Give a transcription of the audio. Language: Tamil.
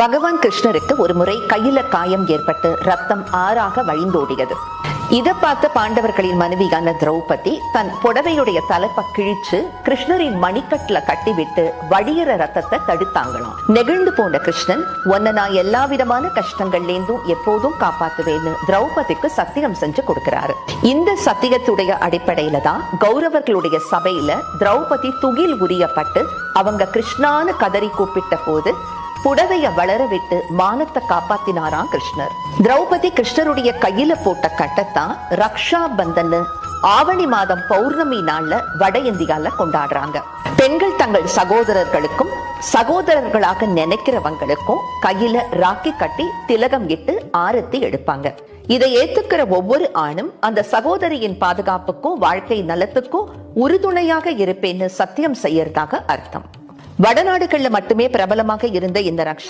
பகவான் கிருஷ்ணருக்கு ஒரு முறை கையில காயம் ஏற்பட்டு ரத்தம் ஆறாக வழிந்தோடியது. இதை பார்த்த பாண்டவர்களின் மனைவியான திரௌபதி தன் புடவையுடைய தலைப்ப கிழிச்சு கிருஷ்ணரின் மணிக்கட்டுல கட்டிவிட்டு வழியிற ரத்தத்தை தடுத்தாங்களாம். நெகிழ்ந்து போன கிருஷ்ணன், உன்னை நான் எல்லா விதமான கஷ்டங்கள்லேருந்தும் எப்போதும் காப்பாத்துவேன்னு திரௌபதிக்கு சத்தியம் செஞ்சு கொடுக்கிறாரு. இந்த சத்தியத்துடைய அடிப்படையில தான் கௌரவர்களுடைய சபையில திரௌபதி துகில் உரியப்பட்டு அவங்க கிருஷ்ணான்னு கதறி கூப்பிட்ட போது புடவைய வளர விட்டு மானத்தை காப்பாத்தினாராம் கிருஷ்ணர். திரௌபதி கிருஷ்ணருடைய கையில போட்ட கட்டத்தான் ரக்ஷா பந்தன் ஆவணி மாதம் பௌர்ணமி நாள்ல வட இந்தியால கொண்டாடுறாங்க. பெண்கள் தங்கள் சகோதரர்களுக்கும் சகோதரர்களாக நினைக்கிறவங்களுக்கும் கையில ராக்கி கட்டி திலகம் இட்டு ஆரத்தி எடுப்பாங்க. இதை ஏத்துக்கிற ஒவ்வொரு ஆணும் அந்த சகோதரியின் பாதுகாப்புக்கும் வாழ்க்கை நலத்துக்கும் உறுதுணையாக இருப்பேன்னு சத்தியம் செய்யறதாக அர்த்தம். வடநாடுகள்ல மட்டுமே பிரபலமாக இருந்த இந்த ரக்ஷா